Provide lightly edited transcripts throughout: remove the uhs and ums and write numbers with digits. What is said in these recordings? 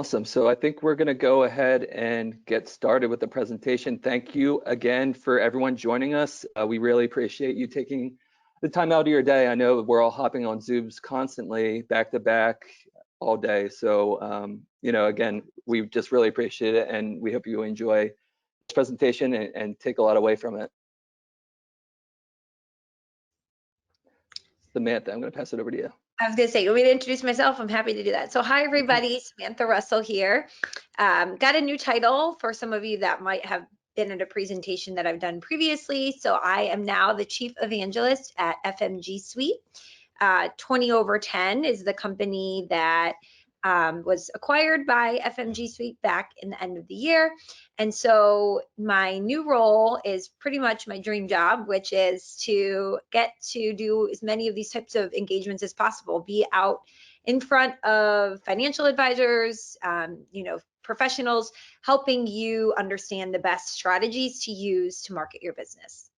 Awesome. So I think we're going to go ahead and get started with the presentation. Thank you again for everyone joining us. We really appreciate you taking the time out of your day. I know we're all hopping on Zooms constantly, back to back, all day. So, again, we just really appreciate it, and we hope you enjoy this presentation and take a lot away from it. Samantha, I'm going to pass it over to you. I was going to say, you want me to introduce myself? I'm happy to do that. So hi, everybody. Samantha Russell here. Got a new title for some of you that might have been at a presentation that I've done previously. So I am now the Chief Evangelist at FMG Suite. 20over10 is the company that was acquired by FMG Suite back in the end of the year. And so my new role is pretty much my dream job, which is to get to do as many of these types of engagements as possible, be out in front of financial advisors, professionals, helping you understand the best strategies to use to market your business.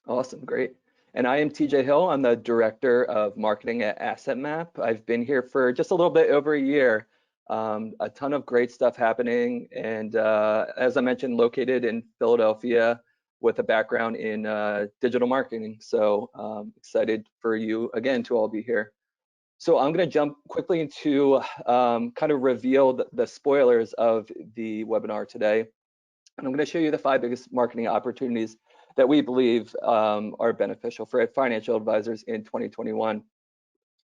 Awesome, great. And I am TJ Hill. I'm the Director of Marketing at Asset Map. I've been here for just a little bit over a year. A ton of great stuff happening. And as I mentioned, located in Philadelphia with a background in digital marketing. So excited for you again to all be here. So I'm going to jump quickly into kind of reveal the spoilers of the webinar today. And I'm going to show you the 5 biggest marketing opportunities that we believe are beneficial for financial advisors in 2021.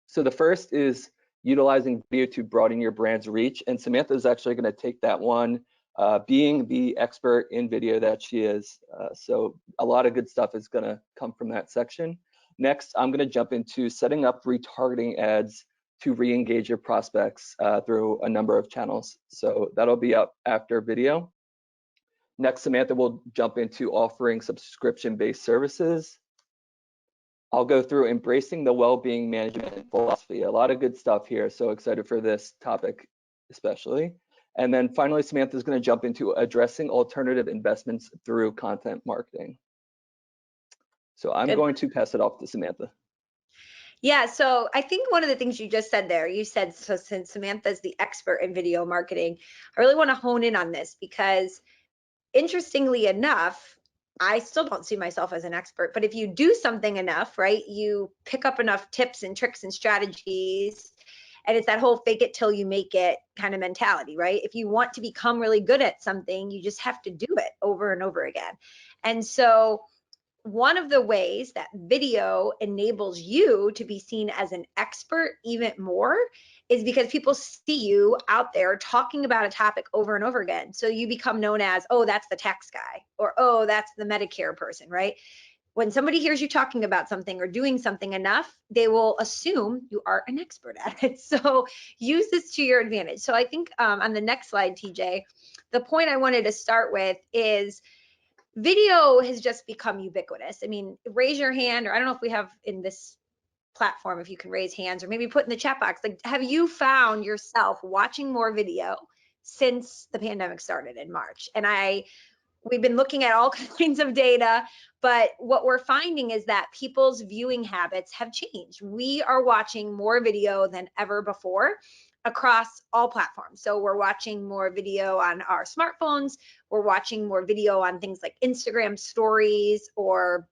So the first is utilizing video to broaden your brand's reach. And Samantha is actually going to take that one, being the expert in video that she is. So a lot of good stuff is going to come from that section. Next, I'm going to jump into setting up retargeting ads to re-engage your prospects through a number of channels. So that'll be up after video. Next, Samantha will jump into offering subscription-based services. I'll go through embracing the well-being management philosophy. A lot of good stuff here, so excited for this topic especially. And then finally, Samantha is going to jump into addressing alternative investments through content marketing. So I'm going to pass it off to Samantha. Yeah, so I think one of the things you just said there, you said, so since Samantha's the expert in video marketing, I really want to hone in on this because interestingly enough, I still don't see myself as an expert, but if you do something enough, right, you pick up enough tips and tricks and strategies, and it's that whole fake it till you make it kind of mentality, right? If you want to become really good at something, you just have to do it over and over again. And so one of the ways that video enables you to be seen as an expert even more is because people see you out there talking about a topic over and over again. So you become known as, oh, that's the tax guy, or oh, that's the Medicare person, right? When somebody hears you talking about something or doing something enough, they will assume you are an expert at it. So use this to your advantage. So I think on the next slide, TJ, the point I wanted to start with is video has just become ubiquitous. I mean, raise your hand, or I don't know if we have in this platform, if you can raise hands, or maybe put in the chat box, like, have you found yourself watching more video since the pandemic started in March? And we've been looking at all kinds of data, but what we're finding is that people's viewing habits have changed. We are watching more video than ever before across all platforms. So we're watching more video on our smartphones, we're watching more video on things like Instagram stories or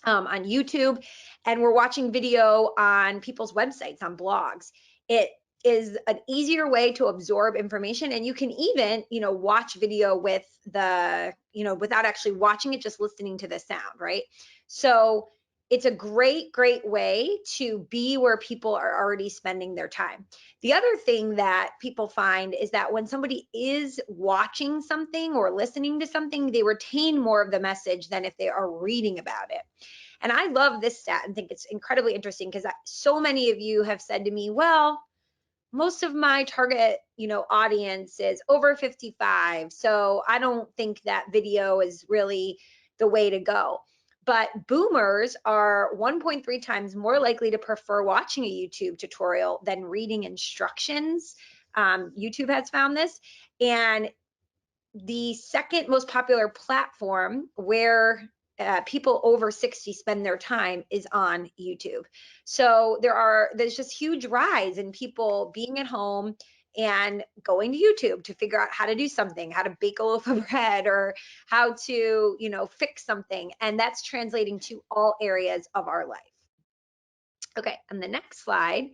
on YouTube, and we're watching video on people's websites, on blogs. It is an easier way to absorb information, and you can even, watch video with the, without actually watching it, just listening to the sound, right? So it's a great way to be where people are already spending their time. The other thing that people find is that when somebody is watching something or listening to something, they retain more of the message than if they are reading about it. And I love this stat and think it's incredibly interesting because so many of you have said to me, well, most of my target, audience is over 55. So I don't think that video is really the way to go. But boomers are 1.3 times more likely to prefer watching a YouTube tutorial than reading instructions. YouTube has found this. And the second most popular platform where people over 60 spend their time is on YouTube. So there's just huge rise in people being at home and going to YouTube to figure out how to do something, how to bake a loaf of bread, or how to, fix something. And that's translating to all areas of our life. Okay, on the next slide.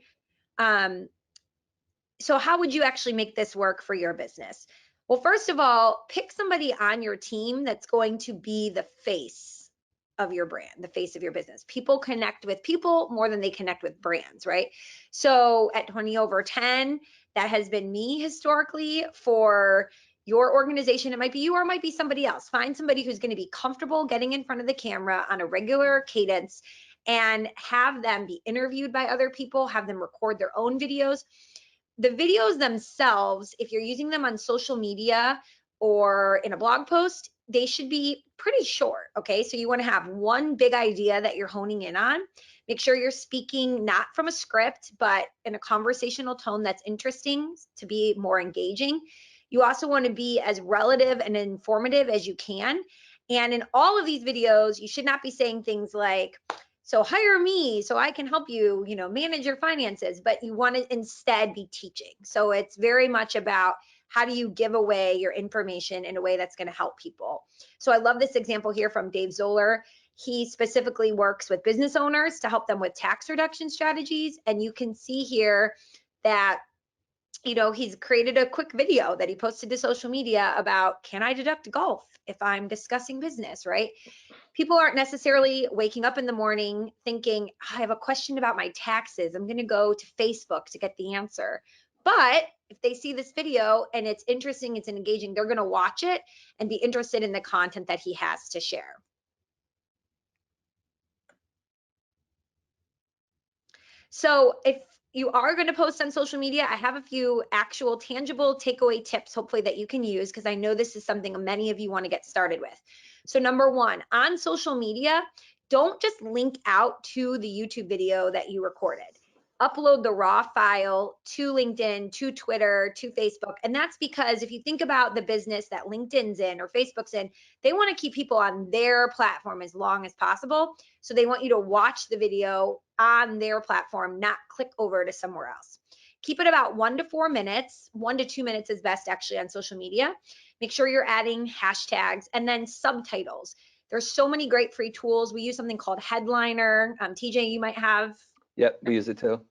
So how would you actually make this work for your business? Well, first of all, pick somebody on your team that's going to be the face of your brand, the face of your business. People connect with people more than they connect with brands, right? So at 20 over 10, that has been me historically. For your organization, it might be you or it might be somebody else. Find somebody who's going to be comfortable getting in front of the camera on a regular cadence and have them be interviewed by other people, have them record their own videos. The videos themselves, if you're using them on social media or in a blog post, they should be pretty short, okay? So you want to have one big idea that you're honing in on. Make sure you're speaking not from a script, but in a conversational tone that's interesting to be more engaging. You also want to be as relative and informative as you can. And in all of these videos, you should not be saying things like, so hire me so I can help you, manage your finances, but you want to instead be teaching. So it's very much about how do you give away your information in a way that's going to help people. So I love this example here from Dave Zoller. He specifically works with business owners to help them with tax reduction strategies. And you can see here that he's created a quick video that he posted to social media about, can I deduct golf if I'm discussing business, right? People aren't necessarily waking up in the morning thinking, I have a question about my taxes. I'm going to go to Facebook to get the answer. But if they see this video and it's interesting, it's engaging, they're going to watch it and be interested in the content that he has to share. So if you are going to post on social media, I have a few actual tangible takeaway tips, hopefully, that you can use, because I know this is something many of you want to get started with. So number one, on social media, don't just link out to the YouTube video that you recorded. Upload the raw file to LinkedIn, to Twitter, to Facebook. And that's because if you think about the business that LinkedIn's in or Facebook's in, they want to keep people on their platform as long as possible. So they want you to watch the video on their platform, not click over to somewhere else. Keep it about 1 to 4 minutes. 1 to 2 minutes is best actually on social media. Make sure you're adding hashtags and then subtitles. There's so many great free tools. We use something called Headliner. TJ, you might have. Yep, we use it too.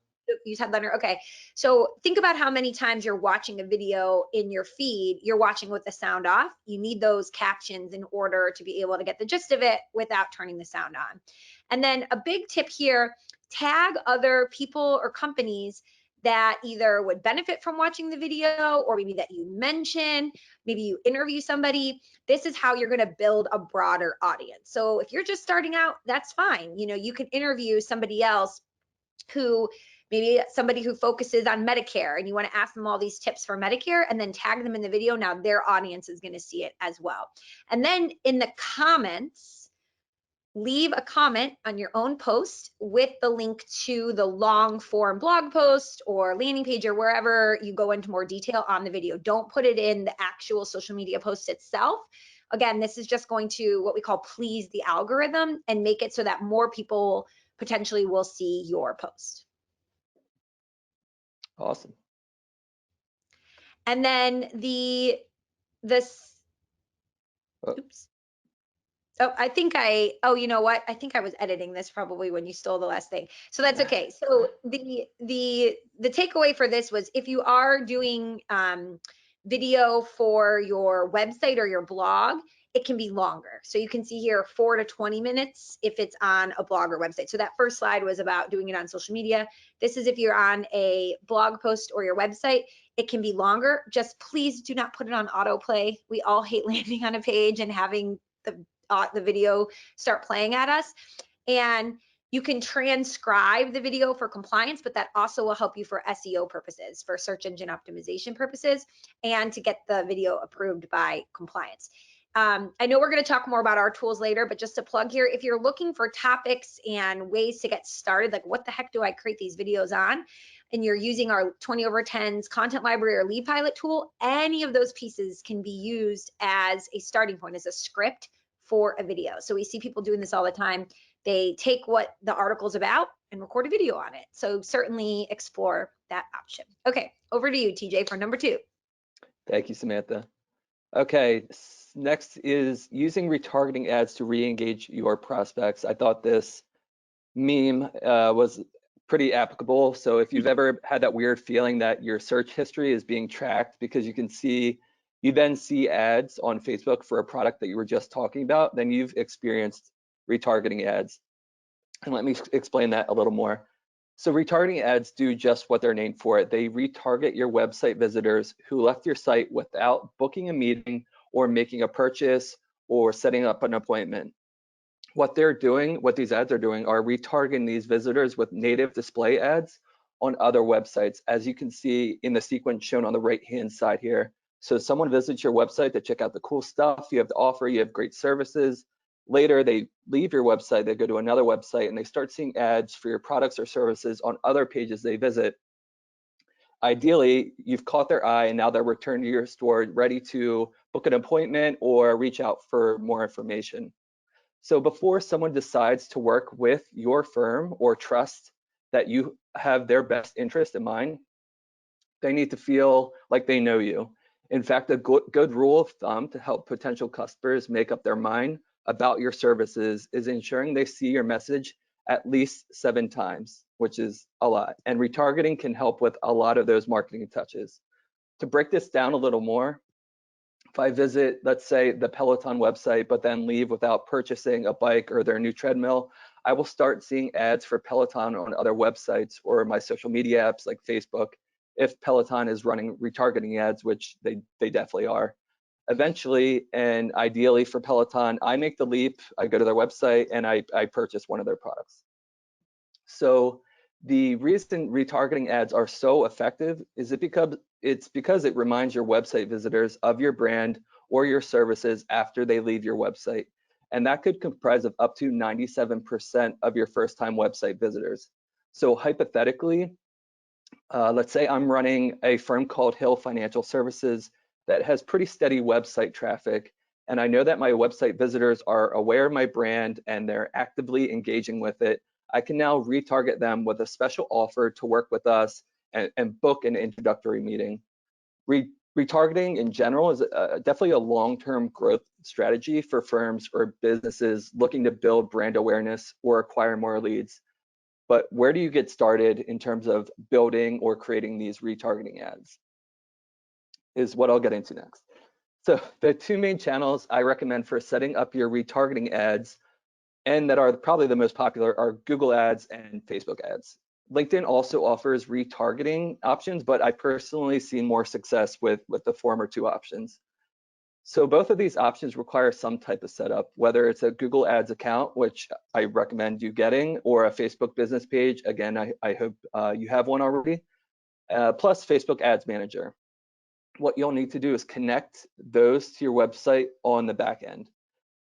Use Headliner. Okay. So think about how many times you're watching a video in your feed. You're watching with the sound off. You need those captions in order to be able to get the gist of it without turning the sound on. And then a big tip here, tag other people or companies that either would benefit from watching the video, or maybe that you mention, maybe you interview somebody. This is how you're going to build a broader audience. So if you're just starting out, that's fine. You can interview somebody else who maybe somebody who focuses on Medicare, and you want to ask them all these tips for Medicare and then tag them in the video. Now their audience is going to see it as well. And then in the comments, leave a comment on your own post with the link to the long form blog post or landing page or wherever you go into more detail on the video. Don't put it in the actual social media post itself. Again, this is just going to what we call please the algorithm and make it so that more people potentially will see your post. Awesome. And then oops. Oh, you know what? I think I was editing this probably when you stole the last thing. So that's okay. So the takeaway for this was, if you are doing video for your website or your blog, it can be longer. So you can see here 4 to 20 minutes if it's on a blog or website. So that first slide was about doing it on social media. This is if you're on a blog post or your website. It can be longer. Just please do not put it on autoplay. We all hate landing on a page and having the video start playing at us. And you can transcribe the video for compliance, but that also will help you for SEO purposes, for search engine optimization purposes, and to get the video approved by compliance. I know we're going to talk more about our tools later, but just to plug here, if you're looking for topics and ways to get started, like what the heck do I create these videos on, and you're using our 20 over 10s content library or lead pilot tool, any of those pieces can be used as a starting point, as a script for a video. So we see people doing this all the time. They take what the article's about and record a video on it. So certainly explore that option. Okay, over to you, TJ, for number 2. Thank you, Samantha. Okay, next is using retargeting ads to re-engage your prospects. I thought this meme was pretty applicable. So if you've ever had that weird feeling that your search history is being tracked because you then see ads on Facebook for a product that you were just talking about, then you've experienced retargeting ads. And let me explain that a little more. So retargeting ads do just what they're named for. They retarget your website visitors who left your site without booking a meeting or making a purchase or setting up an appointment. What these ads are doing are retargeting these visitors with native display ads on other websites, as you can see in the sequence shown on the right-hand side here. So someone visits your website to check out the cool stuff you have to offer, you have great services. Later, they leave your website, they go to another website, and they start seeing ads for your products or services on other pages they visit. Ideally, you've caught their eye, and now they're returned to your store ready to book an appointment or reach out for more information. So before someone decides to work with your firm or trust that you have their best interest in mind, they need to feel like they know you. In fact, a good rule of thumb to help potential customers make up their mind about your services is ensuring they see your message at least 7 times, which is a lot. And retargeting can help with a lot of those marketing touches. To break this down a little more, if I visit, let's say, the Peloton website, but then leave without purchasing a bike or their new treadmill, I will start seeing ads for Peloton on other websites or my social media apps like Facebook, if Peloton is running retargeting ads, which they definitely are. Eventually, and ideally for Peloton, I make the leap, I go to their website and I purchase one of their products. So the reason retargeting ads are so effective is because it reminds your website visitors of your brand or your services after they leave your website. And that could comprise of up to 97% of your first-time website visitors. So hypothetically, let's say I'm running a firm called Hill Financial Services that has pretty steady website traffic, and I know that my website visitors are aware of my brand and they're actively engaging with it. I can now retarget them with a special offer to work with us and book an introductory meeting. Retargeting in general is definitely a long-term growth strategy for firms or businesses looking to build brand awareness or acquire more leads. But where do you get started in terms of building or creating these retargeting ads is what I'll get into next. So the 2 main channels I recommend for setting up your retargeting ads, and that are probably the most popular, are Google Ads and Facebook ads. LinkedIn also offers retargeting options, but I personally see more success with the former 2 options. So both of these options require some type of setup, whether it's a Google Ads account, which I recommend you getting, or a Facebook business page. Again, I hope you have one already, plus Facebook Ads Manager. What you'll need to do is connect those to your website on the back end.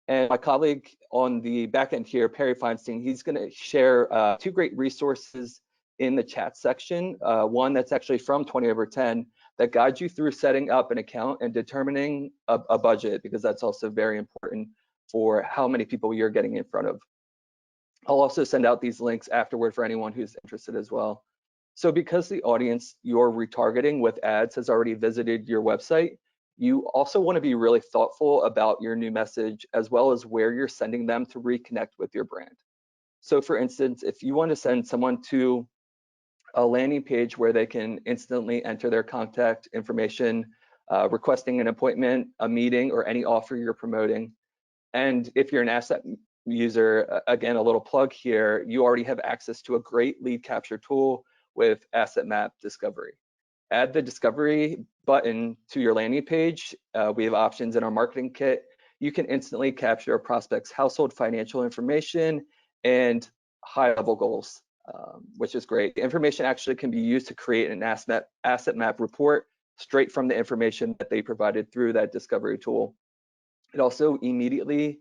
And my colleague on the back end here, Perry Feinstein, he's going to share 2 great resources in the chat section. One that's actually from 20 over 10 that guides you through setting up an account and determining a budget, because that's also very important for how many people you're getting in front of. I'll also send out these links afterward for anyone who's interested as well. So because the audience you're retargeting with ads has already visited your website, you also want to be really thoughtful about your new message, as well as where you're sending them to reconnect with your brand. So for instance, if you want to send someone to a landing page where they can instantly enter their contact information, requesting an appointment, a meeting, or any offer you're promoting. And if you're an asset user, again, a little plug here, you already have access to a great lead capture tool with Asset Map Discovery. Add the Discovery button to your landing page. We have options in our marketing kit. You can instantly capture a prospect's household financial information and high-level goals, which is great. The information actually can be used to create an asset map report straight from the information that they provided through that Discovery tool. It also immediately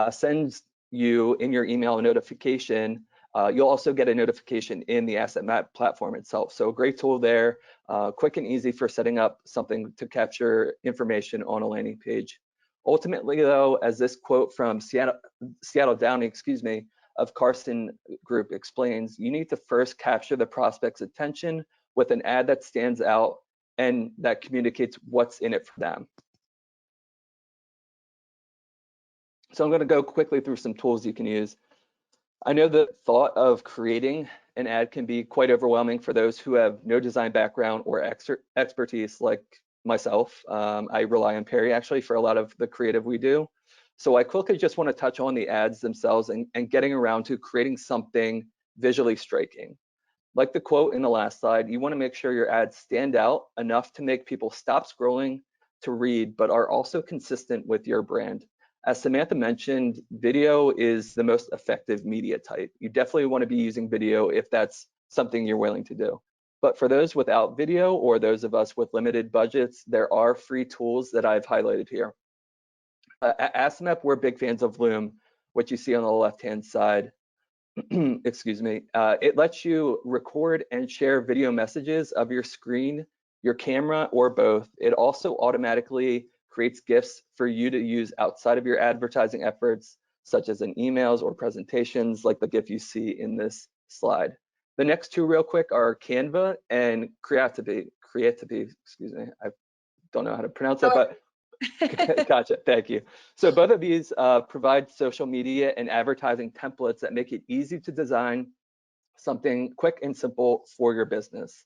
sends you in your email a notification. You'll also get a notification in the Asset Map platform itself. So a great tool there, quick and easy for setting up something to capture information on a landing page. Ultimately, though, as this quote from Seattle Downey, of Carson Group explains, you need to first capture the prospect's attention with an ad that stands out and that communicates what's in it for them. So I'm going to go quickly through some tools you can use. I know the thought of creating an ad can be quite overwhelming for those who have no design background or expertise like myself. I rely on Perry actually for a lot of the creative we do. So I quickly just want to touch on the ads themselves and getting around to creating something visually striking. Like the quote in the last slide, you want to make sure your ads stand out enough to make people stop scrolling to read, but are also consistent with your brand. As Samantha mentioned, video is the most effective media type. You definitely want to be using video if that's something you're willing to do. But for those without video or those of us with limited budgets, there are free tools that I've highlighted here. At AssetMap, we're big fans of Loom, which you see on the left-hand side. Excuse me. It lets you record and share video messages of your screen, your camera, or both. It also automatically creates GIFs for you to use outside of your advertising efforts, such as in emails or presentations, like the GIF you see in this slide. The next two real quick are Canva and Creativity. Excuse me. I don't know how to pronounce it, but gotcha, thank you. So both of these provide social media and advertising templates that make it easy to design something quick and simple for your business.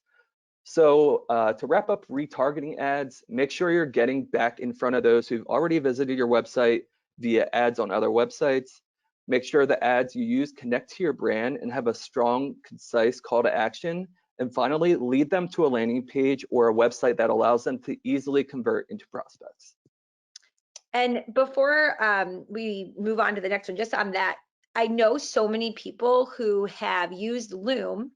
So to wrap up retargeting ads, make sure you're getting back in front of those who've already visited your website via ads on other websites. Make sure the ads you use connect to your brand and have a strong, concise call to action. And finally, lead them to a landing page or a website that allows them to easily convert into prospects. And before we move on to the next one, just on that, I know so many people who have used Loom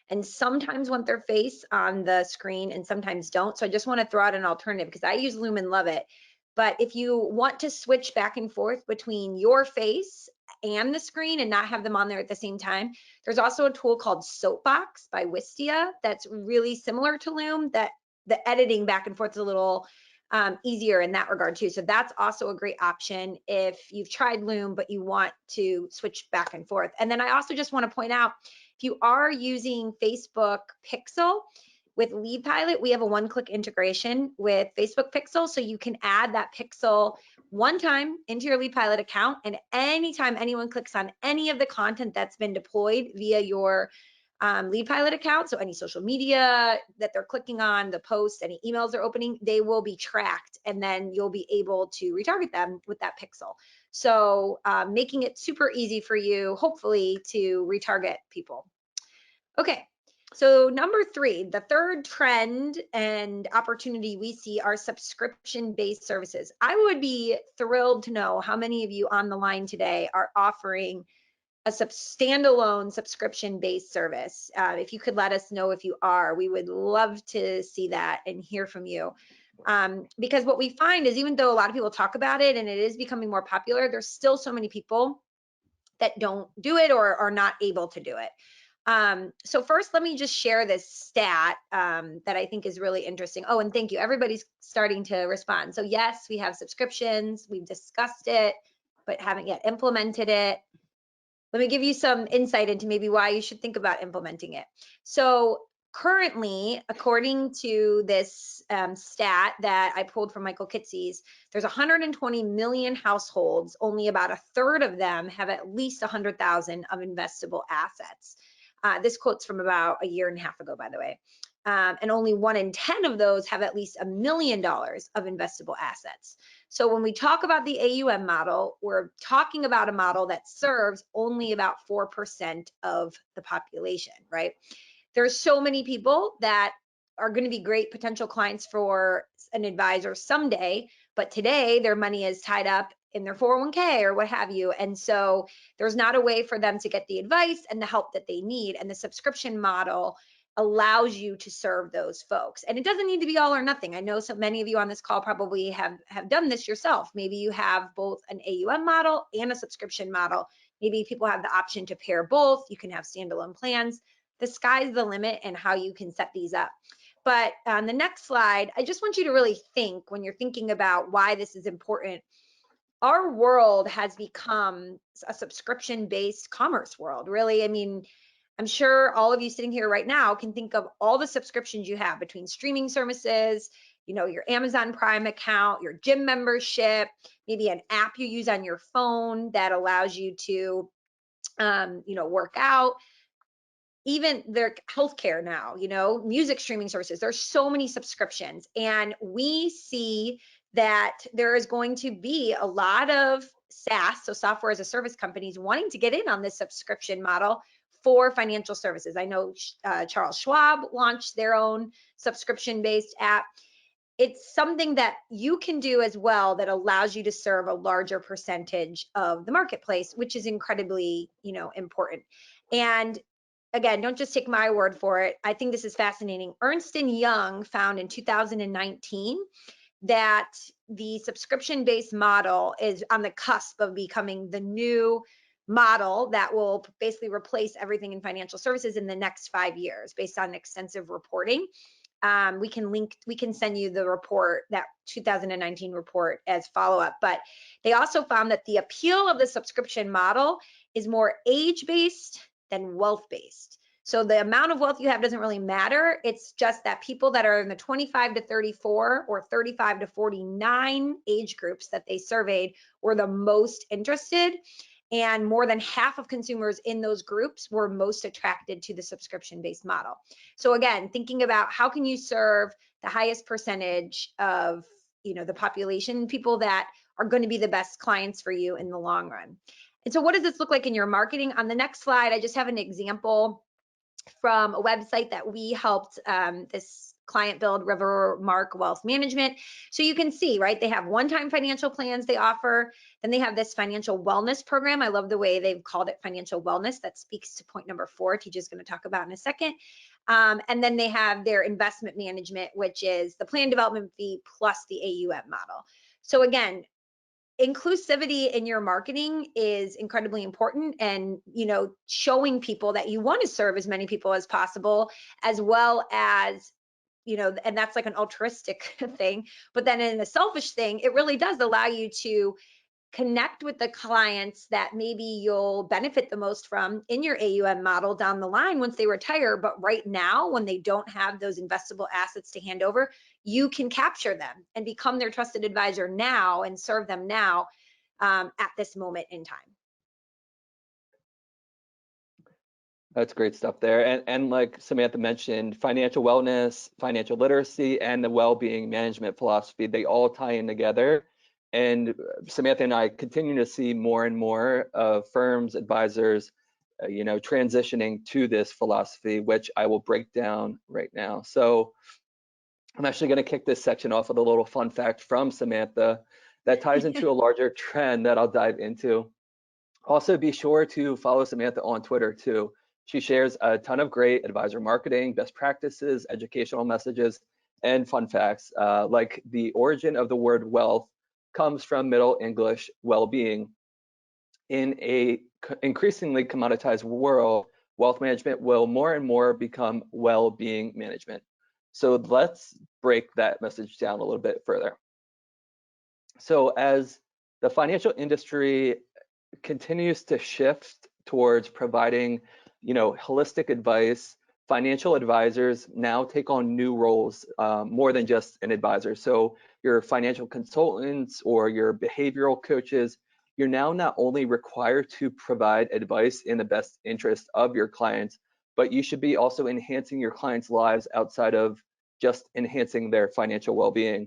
and sometimes want their face on the screen and sometimes don't. So I just want to throw out an alternative because I use Loom and love it. But if you want to switch back and forth between your face and the screen and not have them on there at the same time, there's also a tool called Soapbox by Wistia that's really similar to Loom, that the editing back and forth is a little easier in that regard too. So that's also a great option if you've tried Loom, but you want to switch back and forth. And then I also just want to point out, if you are using Facebook Pixel with Lead Pilot, we have a one-click integration with Facebook Pixel. So you can add that pixel one time into your Lead Pilot account, and anytime anyone clicks on any of the content that's been deployed via your Lead Pilot account, so any social media that they're clicking on, the posts, any emails they're opening, they will be tracked, and then you'll be able to retarget them with that pixel. So making it super easy for you, hopefully, to retarget people. Okay, so number 3, the third trend and opportunity we see are subscription-based services. I would be thrilled to know how many of you on the line today are offering a standalone subscription-based service. If you could let us know if you are, we would love to see that and hear from you. Because what we find is, even though a lot of people talk about it and it is becoming more popular, there's still so many people that don't do it or are not able to do it. So first, let me just share this stat that I think is really interesting. Oh, and thank you. Everybody's starting to respond. So yes, we have subscriptions. We've discussed it, but haven't yet implemented it. Let me give you some insight into maybe why you should think about implementing it. So currently, according to this stat that I pulled from Michael Kitces, there's 120 million households. Only about a third of them have at least 100,000 of investable assets. This quote's from about a year and a half ago, by the way. And only 1 in 10 of those have at least $1 million of investable assets. So when we talk about the AUM model, we're talking about a model that serves only about 4% of the population, right? There's so many people that are going to be great potential clients for an advisor someday, but today their money is tied up in their 401k or what have you. And so there's not a way for them to get the advice and the help that they need. And the subscription model allows you to serve those folks. And it doesn't need to be all or nothing. I know so many of you on this call probably have done this yourself. Maybe you have both an AUM model and a subscription model. Maybe people have the option to pair both. You can have standalone plans. The sky's the limit and how you can set these up. But on the next slide, I just want you to really think, when you're thinking about why this is important, our world has become a subscription-based commerce world, really. I mean, I'm sure all of you sitting here right now can think of all the subscriptions you have between streaming services, your Amazon Prime account, your gym membership, maybe an app you use on your phone that allows you to, work out, even their healthcare now, music streaming services. There's so many subscriptions, and we see that there is going to be a lot of SaaS, so software as a service companies, wanting to get in on this subscription model for financial services. I know Charles Schwab launched their own subscription-based app. It's something that you can do as well that allows you to serve a larger percentage of the marketplace, which is incredibly, important. And again, don't just take my word for it. I think this is fascinating. Ernst & Young found in 2019 that the subscription-based model is on the cusp of becoming the new model that will basically replace everything in financial services in the next 5 years based on extensive reporting. We can send you the report, that 2019 report, as follow-up. But they also found that the appeal of the subscription model is more age-based than wealth-based. So the amount of wealth you have doesn't really matter. It's just that people that are in the 25 to 34 or 35 to 49 age groups that they surveyed were the most interested. And more than half of consumers in those groups were most attracted to the subscription-based model. So again, thinking about how can you serve the highest percentage of the population, people that are going to be the best clients for you in the long run. And so what does this look like in your marketing? On the next slide, I just have an example from a website that we helped this client build, Rivermark Wealth Management. So you can see, right, they have one-time financial plans they offer. Then they have this financial wellness program. I love the way they've called it financial wellness. That speaks to point number 4, TJ's going to talk about in a second. And then they have their investment management, which is the plan development fee plus the AUM model. So again, inclusivity in your marketing is incredibly important, and showing people that you want to serve as many people as possible, as well as and that's like an altruistic thing, but then in a selfish thing, it really does allow you to connect with the clients that maybe you'll benefit the most from in your AUM model down the line once they retire. But right now, when they don't have those investable assets to hand over, you can capture them and become their trusted advisor now and serve them now at this moment in time. That's great stuff there. And like Samantha mentioned, financial wellness, financial literacy, and the well-being management philosophy, they all tie in together. And Samantha and I continue to see more and more of firms, advisors, transitioning to this philosophy, which I will break down right now. So I'm actually going to kick this section off with a little fun fact from Samantha that ties into a larger trend that I'll dive into. Also, be sure to follow Samantha on Twitter too. She shares a ton of great advisor marketing, best practices, educational messages, and fun facts, like the origin of the word wealth comes from Middle English well-being. In a increasingly commoditized world, wealth management will more and more become well-being management. So let's break that message down a little bit further. So as the financial industry continues to shift towards providing, holistic advice, financial advisors now take on new roles, more than just an advisor. So your financial consultants or your behavioral coaches, you're now not only required to provide advice in the best interest of your clients, but you should be also enhancing your clients' lives outside of just enhancing their financial well-being.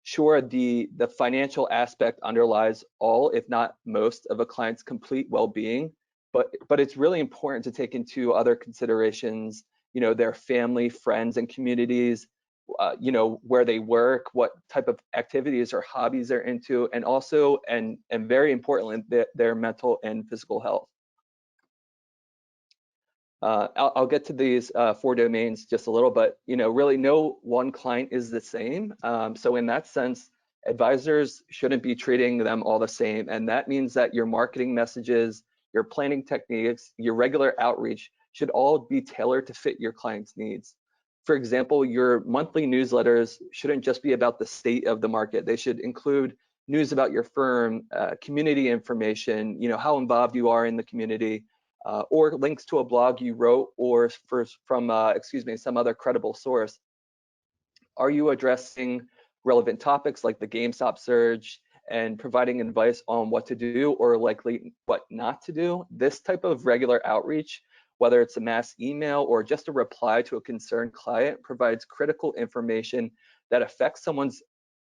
Sure, the financial aspect underlies all, if not most, of a client's complete well-being, but it's really important to take into other considerations, their family, friends, and communities, where they work, what type of activities or hobbies they're into, and also, and very importantly, their mental and physical health. I'll get to these 4 domains just a little, but really no one client is the same. So in that sense, advisors shouldn't be treating them all the same. And that means that your marketing messages, your planning techniques, your regular outreach should all be tailored to fit your client's needs. For example, your monthly newsletters shouldn't just be about the state of the market. They should include news about your firm, community information, how involved you are in the community, or links to a blog you wrote or from some other credible source. Are you addressing relevant topics like the GameStop surge and providing advice on what to do or likely what not to do? This type of regular outreach, whether it's a mass email or just a reply to a concerned client, provides critical information that affects someone's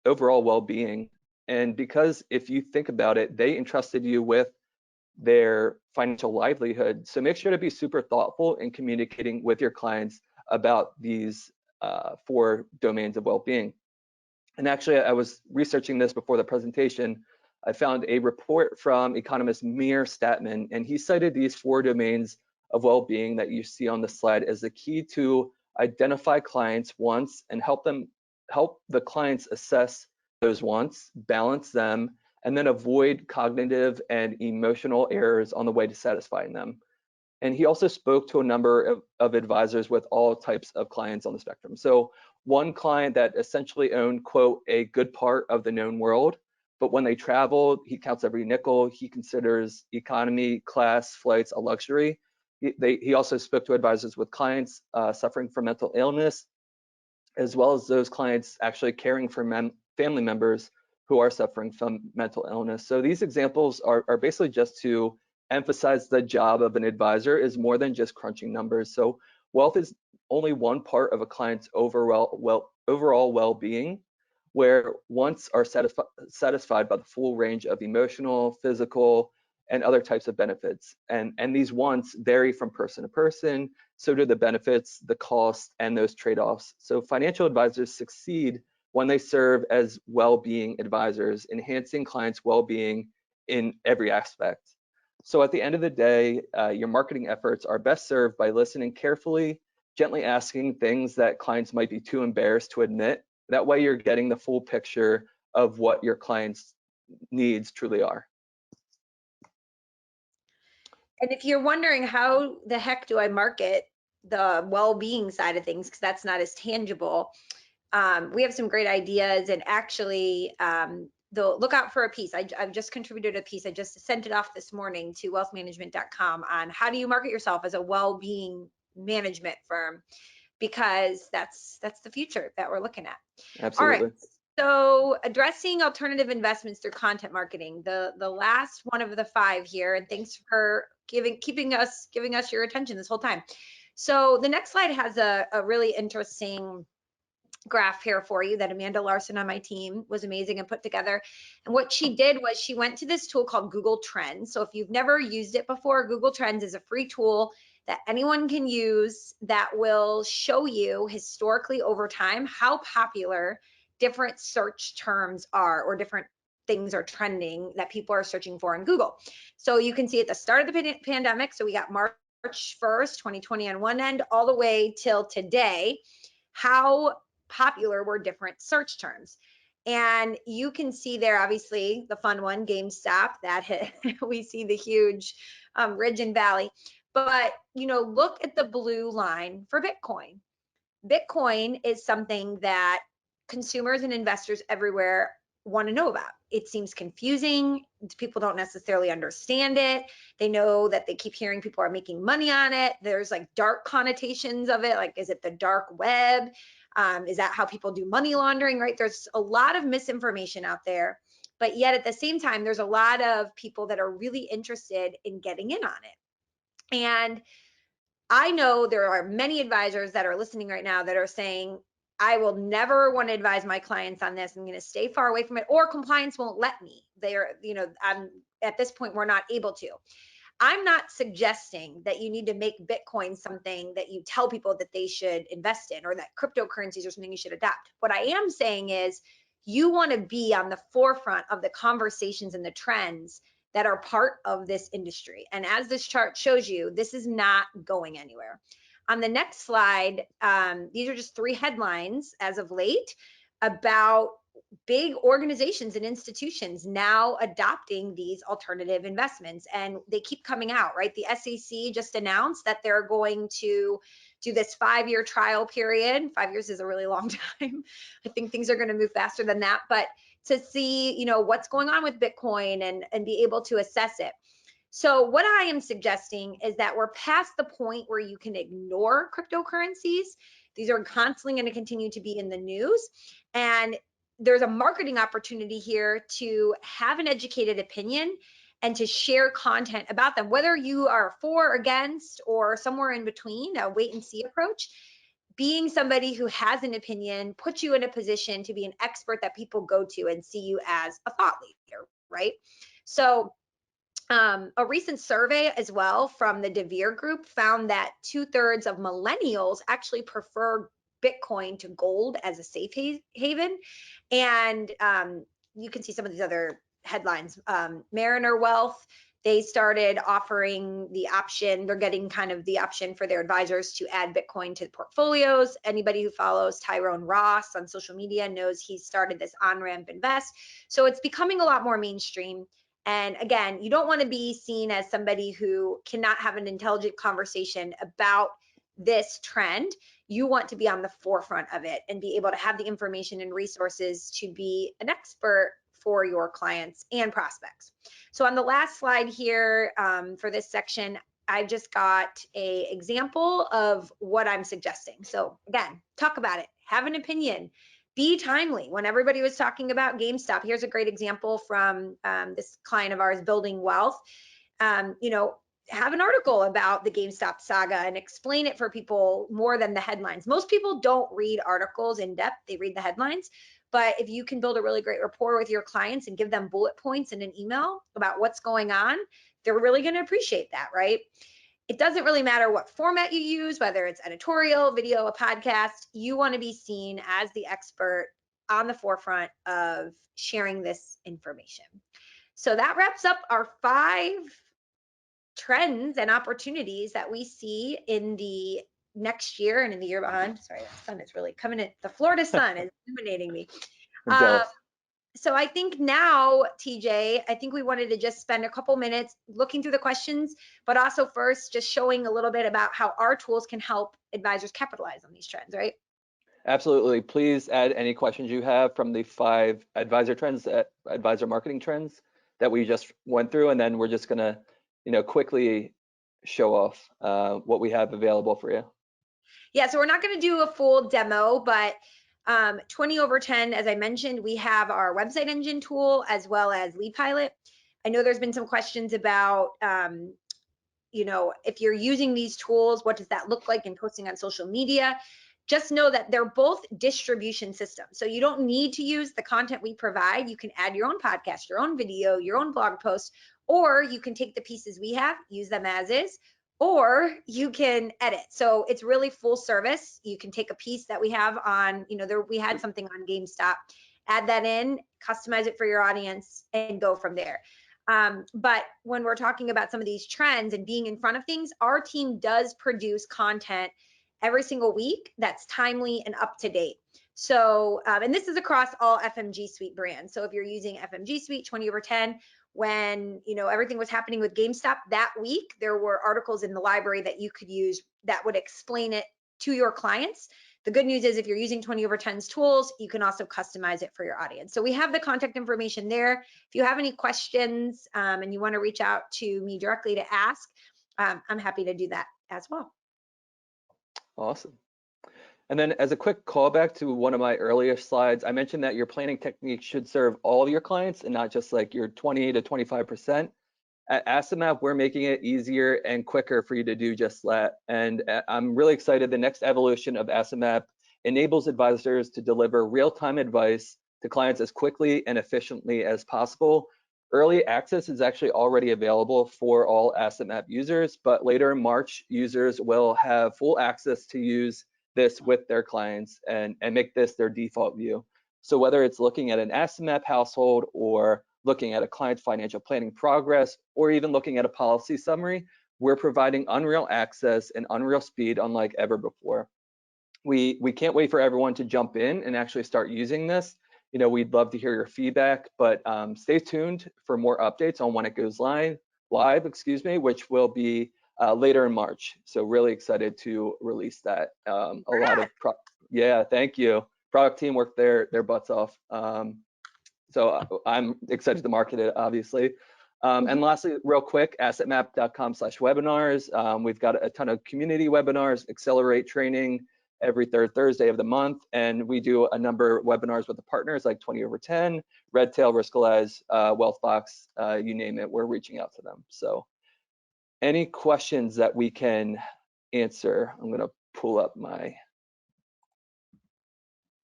overall well-being. And because if you think about it, they entrusted you with their financial livelihood. So make sure to be super thoughtful in communicating with your clients about these 4 domains of well-being. And actually, I was researching this before the presentation. I found a report from economist Meir Statman, and he cited these 4 domains of well-being that you see on the slide as the key to identify clients' wants and help the clients assess those wants, balance them, and then avoid cognitive and emotional errors on the way to satisfying them. And he also spoke to a number of advisors with all types of clients on the spectrum. So one client that essentially owned, quote, a good part of the known world, but when they travel, he counts every nickel. He considers economy class flights a luxury. He also spoke to advisors with clients suffering from mental illness, as well as those clients actually caring for family members who are suffering from mental illness. So these examples are basically just to emphasize the job of an advisor is more than just crunching numbers. So wealth is only one part of a client's overall well-being, where wants are satisfied by the full range of emotional, physical, and other types of benefits. And these wants vary from person to person, so do the benefits, the cost, and those trade-offs. So financial advisors succeed when they serve as well-being advisors, enhancing clients' well-being in every aspect. So at the end of the day, your marketing efforts are best served by listening carefully, gently asking things that clients might be too embarrassed to admit. That way you're getting the full picture of what your clients' needs truly are. And if you're wondering how the heck do I market the well-being side of things, because that's not as tangible, we have some great ideas. And actually, look out for a piece. I've just contributed a piece. I just sent it off this morning to wealthmanagement.com on how do you market yourself as a well-being management firm, because that's the future that we're looking at. Absolutely. All right. So addressing alternative investments through content marketing, the last one of the 5 here, and thanks for giving us your attention this whole time. So the next slide has a really interesting graph here for you that Amanda Larson on my team was amazing and put together. And what she did was she went to this tool called Google Trends. So if you've never used it before, Google Trends is a free tool that anyone can use that will show you historically over time how popular different search terms are, or different things are trending that people are searching for in Google. So you can see at the start of the pandemic, so we got March 1st, 2020 on one end, all the way till today, how popular were different search terms. And you can see there, obviously, the fun one, GameStop, that hit, we see the huge ridge and valley. But, look at the blue line for Bitcoin. Bitcoin is something that consumers and investors everywhere want to know about. It seems confusing. People don't necessarily understand it. They know that they keep hearing people are making money on it. There's like dark connotations of it. Like, is it the dark web? Is that how people do money laundering, right? There's a lot of misinformation out there, but yet at the same time, there's a lot of people that are really interested in getting in on it. And I know there are many advisors that are listening right now that are saying, I will never want to advise my clients on this. I'm going to stay far away from it, or compliance won't let me. I'm at this point, we're not able to. I'm not suggesting that you need to make Bitcoin something that you tell people that they should invest in, or that cryptocurrencies are something you should adopt. What I am saying is you want to be on the forefront of the conversations and the trends that are part of this industry. And as this chart shows you, this is not going anywhere. On the next slide, these are just 3 headlines as of late about big organizations and institutions now adopting these alternative investments, and they keep coming out, right? The SEC just announced that they're going to do this 5-year trial period. 5 years is a really long time. I think things are going to move faster than that, but to see, what's going on with Bitcoin and be able to assess it. So what I am suggesting is that we're past the point where you can ignore cryptocurrencies. These are constantly going to continue to be in the news. And there's a marketing opportunity here to have an educated opinion and to share content about them, whether you are for or against or somewhere in between, a wait and see approach. Being somebody who has an opinion puts you in a position to be an expert that people go to and see you as a thought leader, right? So a recent survey as well from the DeVere Group found that 2/3 of millennials actually prefer Bitcoin to gold as a safe haven. And you can see some of these other headlines. Mariner Wealth, they started offering the option, they're getting kind of the option for their advisors to add Bitcoin to portfolios. Anybody who follows Tyrone Ross on social media knows he started this on-ramp invest. So it's becoming a lot more mainstream. And again, you don't want to be seen as somebody who cannot have an intelligent conversation about this trend. You want to be on the forefront of it and be able to have the information and resources to be an expert for your clients and prospects. So on the last slide here for this section, I've just got an example of what I'm suggesting. So again, talk about it, have an opinion, be timely. When everybody was talking about GameStop, here's a great example from this client of ours, Building Wealth. Have an article about the GameStop saga and explain it for people more than the headlines. Most people don't read articles in depth, they read the headlines. But if you can build a really great rapport with your clients and give them bullet points in an email about what's going on, they're really going to appreciate that, right? It doesn't really matter what format you use, whether it's editorial, video, a podcast, you want to be seen as the expert on the forefront of sharing this information. So that wraps up our 5 trends and opportunities that we see in the next year and in the year behind. Sorry, the sun is really coming in. The Florida sun is illuminating me. I'm jealous. So I think now, TJ, I think we wanted to just spend a couple minutes looking through the questions, but also first just showing a little bit about how our tools can help advisors capitalize on these trends, right? Absolutely. Please add any questions you have from the 5 advisor marketing trends that we just went through, and then we're just gonna, quickly show off what we have available for you. Yeah, so we're not going to do a full demo, but 20 over 10, as I mentioned, we have our website engine tool as well as Lead Pilot. I know there's been some questions about, if you're using these tools, what does that look like in posting on social media? Just know that they're both distribution systems. So you don't need to use the content we provide. You can add your own podcast, your own video, your own blog post, or you can take the pieces we have, use them as is, or you can edit. So it's really full service. You can take a piece that we have on, we had something on GameStop, add that in, customize it for your audience, and go from there. But when we're talking about some of these trends and being in front of things, our team does produce content every single week that's timely and up to date. So, and this is across all FMG Suite brands. So if you're using FMG Suite 20 over 10, when everything was happening with GameStop that week, there were articles in the library that you could use that would explain it to your clients. The good news is if you're using 20 over 10's tools, you can also customize it for your audience. So we have the contact information there. If you have any questions and you want to reach out to me directly to ask, I'm happy to do that as well. Awesome. And then as a quick callback to one of my earlier slides, I mentioned that your planning technique should serve all of your clients and not just like your 20 to 25%. At AssetMap, we're making it easier and quicker for you to do just that. And I'm really excited. The next evolution of AssetMap enables advisors to deliver real-time advice to clients as quickly and efficiently as possible. Early access is actually already available for all AssetMap users, but later in March, users will have full access to use this with their clients and make this their default view. So whether it's looking at an AssetMap household or looking at a client's financial planning progress, or even looking at a policy summary, we're providing unreal access and unreal speed unlike ever before. We can't wait for everyone to jump in and actually start using this. We'd love to hear your feedback, but stay tuned for more updates on when it goes live, which will be later in March. So really excited to release that. Yeah, thank you. Product team worked their butts off. So I'm excited to market it, obviously. And lastly, real quick, assetmap.com/webinars. We've got a ton of community webinars, Accelerate training every third Thursday of the month. And we do a number of webinars with the partners like 20 over 10, Redtail, Riskalyze, Wealthbox, you name it, we're reaching out to them. So any questions that we can answer? I'm gonna pull up my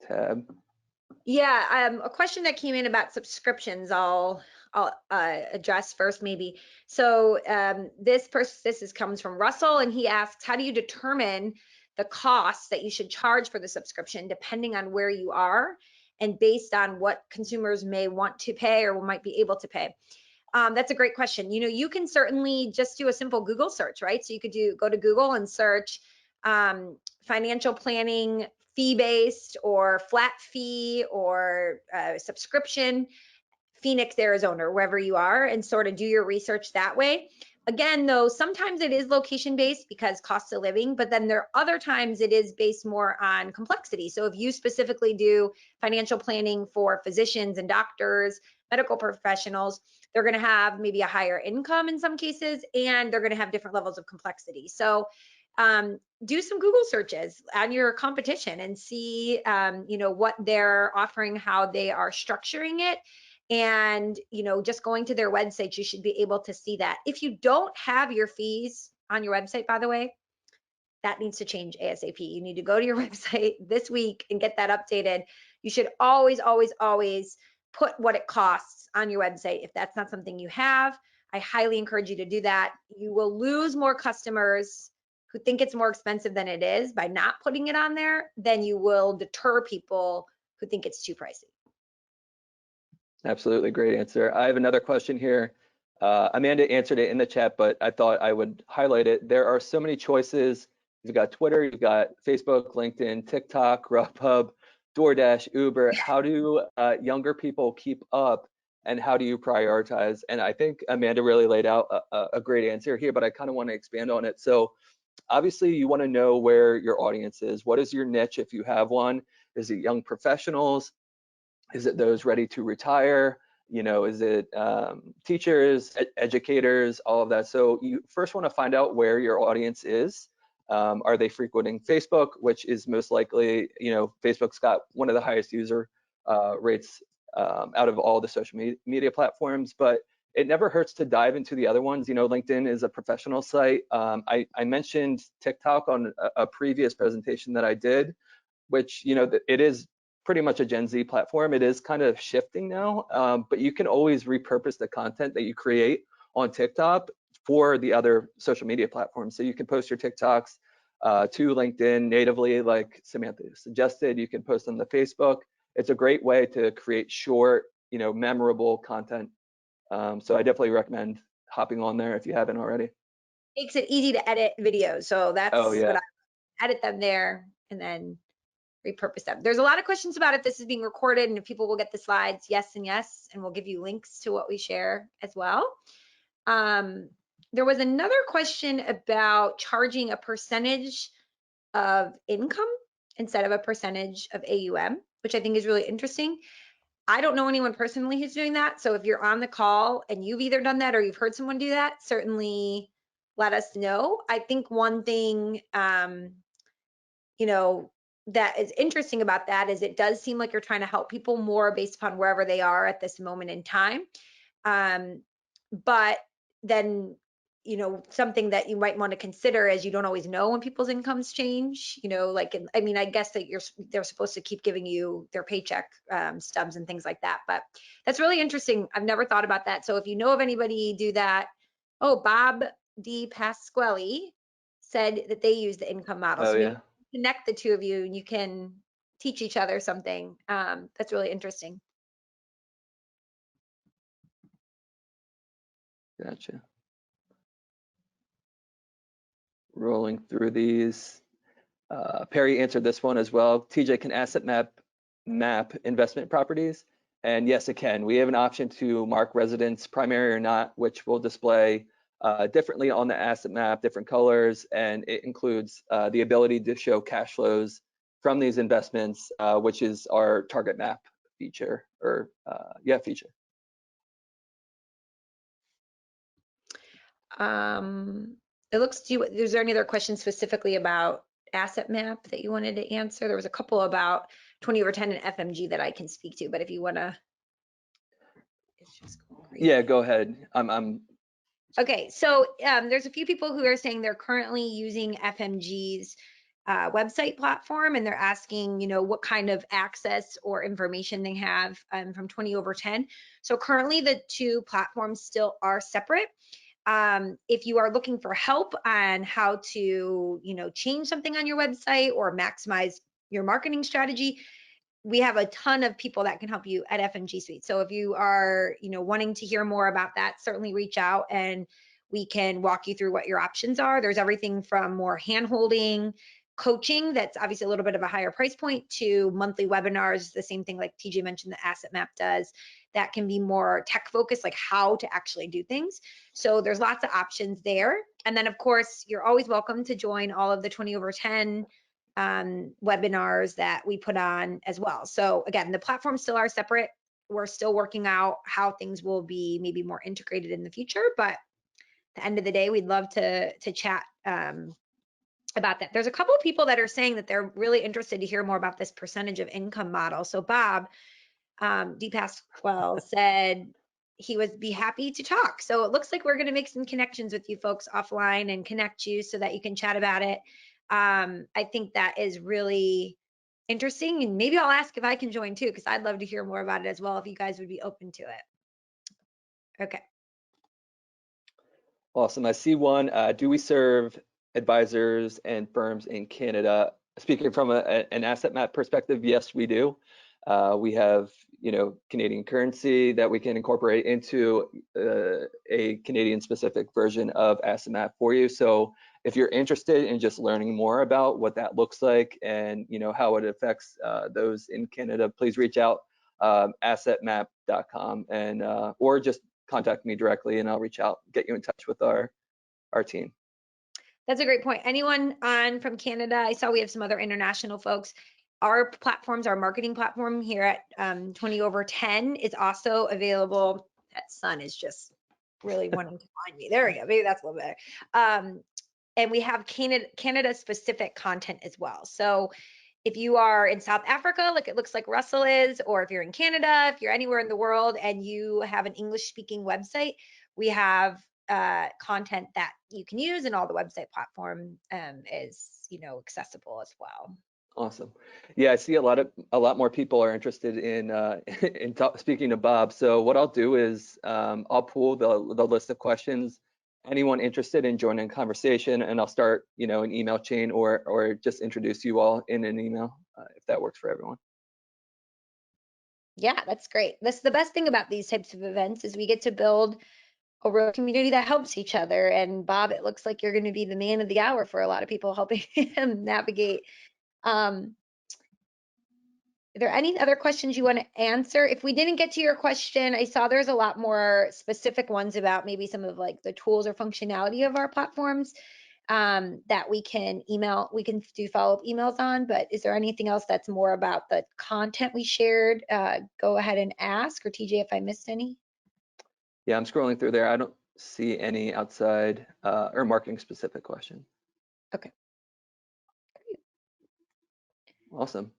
tab. Yeah, a question that came in about subscriptions, I'll address first maybe. So this comes from Russell, and he asks, how do you determine the costs that you should charge for the subscription depending on where you are and based on what consumers may want to pay or might be able to pay? That's a great question. You can certainly just do a simple Google search, right? So you could go to Google and search financial planning fee-based or flat fee or subscription, Phoenix, Arizona, or wherever you are, and sort of do your research that way. Again, though, sometimes it is location-based because cost of living, but then there are other times it is based more on complexity. So if you specifically do financial planning for physicians and doctors, medical professionals, they're going to have maybe a higher income in some cases, and they're going to have different levels of complexity. So do some Google searches on your competition and see, what they're offering, how they are structuring it. And, just going to their website, you should be able to see that. If you don't have your fees on your website, by the way, that needs to change ASAP. You need to go to your website this week and get that updated. You should always, always, always put what it costs on your website. If that's not something you have, I highly encourage you to do that. You will lose more customers who think it's more expensive than it is by not putting it on there than you will deter people who think it's too pricey. Absolutely, great answer. I have another question here. Amanda answered it in the chat, but I thought I would highlight it. There are so many choices. You've got Twitter, you've got Facebook, LinkedIn, TikTok, Grubhub, DoorDash, Uber. How do younger people keep up, and how do you prioritize? And I think Amanda really laid out a great answer here, but I kind of want to expand on it. So obviously you want to know where your audience is. What is your niche if you have one? Is it young professionals? Is it those ready to retire? Is it teachers, educators, all of that? So you first want to find out where your audience is. Are they frequenting Facebook, which is most likely, Facebook's got one of the highest user rates out of all the social media platforms, but it never hurts to dive into the other ones. LinkedIn is a professional site. I mentioned TikTok on a previous presentation that I did, which, it is pretty much a Gen Z platform. It is kind of shifting now, but you can always repurpose the content that you create on TikTok for the other social media platforms. So you can post your TikToks to LinkedIn natively, like Samantha suggested. You can post on the Facebook. It's a great way to create short, memorable content. So I definitely recommend hopping on there if you haven't already. Makes it easy to edit videos. So that's what I edit them there and then repurpose them. There's a lot of questions about if this is being recorded and if people will get the slides. Yes and yes, and we'll give you links to what we share as well. There was another question about charging a percentage of income instead of a percentage of AUM, which I think is really interesting. I don't know anyone personally who's doing that. So if you're on the call and you've either done that or you've heard someone do that, certainly let us know. I think one thing, that is interesting about that is it does seem like you're trying to help people more based upon wherever they are at this moment in time. But then, something that you might want to consider is you don't always know when people's incomes change, I guess that they're supposed to keep giving you their paycheck stubs and things like that. But that's really interesting. I've never thought about that. So if you know of anybody do that, Bob D. Pasquale said that they use the income model. Oh, So maybe yeah. connect the two of you and you can teach each other something. That's really interesting. Gotcha. Rolling through these. Perry answered this one as well. TJ, can asset map investment properties? And yes, it can. We have an option to mark residence primary or not, which will display differently on the asset map, different colors, and it includes the ability to show cash flows from these investments, which is our target map. feature or feature. It looks to you, is there any other questions specifically about asset map that you wanted to answer? There was a couple about 20/10 and FMG that I can speak to, but if you want to, it's just crazy. Yeah, go ahead. I'm Okay, so there's a few people who are saying they're currently using FMG's website platform, and they're asking, what kind of access or information they have from 20/10. So currently the two platforms still are separate. If you are looking for help on how to, change something on your website or maximize your marketing strategy, we have a ton of people that can help you at FMG Suite. So if you are, wanting to hear more about that, certainly reach out and we can walk you through what your options are. There's everything from more hand-holding coaching that's obviously a little bit of a higher price point to monthly webinars, the same thing like TJ mentioned the Asset Map does, that can be more tech focused, like how to actually do things. So there's lots of options there. And then of course, you're always welcome to join all of the 20/10 webinars that we put on as well. So again, the platforms still are separate. We're still working out how things will be maybe more integrated in the future, but at the end of the day, we'd love to chat about that. There's a couple of people that are saying that they're really interested to hear more about this percentage of income model. So Bob DePasquale said he would be happy to talk. So it looks like we're going to make some connections with you folks offline and connect you so that you can chat about it. I think that is really interesting, and maybe I'll ask if I can join too, because I'd love to hear more about it as well if you guys would be open to it. Okay. awesome. I see one. Do we serve advisors and firms in Canada? Speaking from an asset map perspective, yes, we do. We have, Canadian currency that we can incorporate into a Canadian specific version of asset map for you. So if you're interested in just learning more about what that looks like and, how it affects those in Canada, please reach out, assetmap.com, and or just contact me directly and I'll reach out, get you in touch with our team. That's a great point. Anyone on from Canada? I saw we have some other international folks. Our platforms, our marketing platform here at 20/10 is also available. That sun is just really wanting to find me. There we go. Maybe that's a little better. And we have Canada specific content as well. So if you are in South Africa, like it looks like Russell is, or if you're in Canada, if you're anywhere in the world and you have an English speaking website, we have content that you can use, and all the website platform is, accessible as well. Awesome. Yeah, I see a lot more people are interested in speaking to Bob. So what I'll do is I'll pull the list of questions. Anyone interested in joining a conversation, and I'll start, an email chain or just introduce you all in an email if that works for everyone. Yeah, that's great. That's the best thing about these types of events is we get to build a real community that helps each other. And Bob, it looks like you're going to be the man of the hour for a lot of people, helping him navigate. Are there any other questions you want to answer? If we didn't get to your question, I saw there's a lot more specific ones about maybe some of like the tools or functionality of our platforms that we can do follow-up emails on. But is there anything else that's more about the content we shared? Go ahead and ask, or TJ, if I missed any. Yeah, I'm scrolling through there. I don't see any outside or marketing specific question. Okay. Awesome.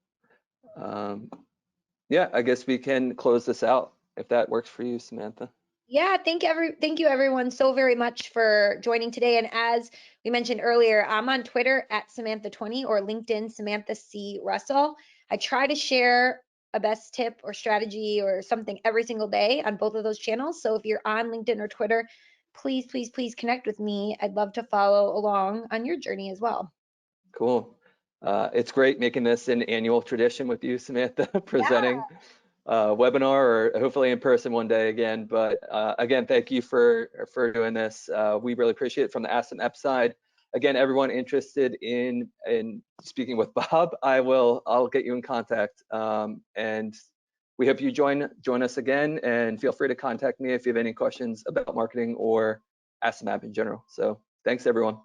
Yeah, I guess we can close this out if that works for you, Samantha. Yeah, thank you everyone so very much for joining today. And as we mentioned earlier, I'm on Twitter at Samantha20 or LinkedIn Samantha C. Russell. I try to share a best tip or strategy or something every single day on both of those channels. So if you're on LinkedIn or Twitter, please, please, please connect with me. I'd love to follow along on your journey as well. Cool. It's great making this an annual tradition with you, Samantha, presenting webinar or hopefully in person one day again. But again, thank you for doing this. We really appreciate it from the Asset Map side. Again, everyone interested in speaking with Bob, I'll get you in contact. And we hope you join us again, and feel free to contact me if you have any questions about marketing or Asset Map in general. So thanks everyone.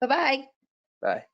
Bye-bye. Bye.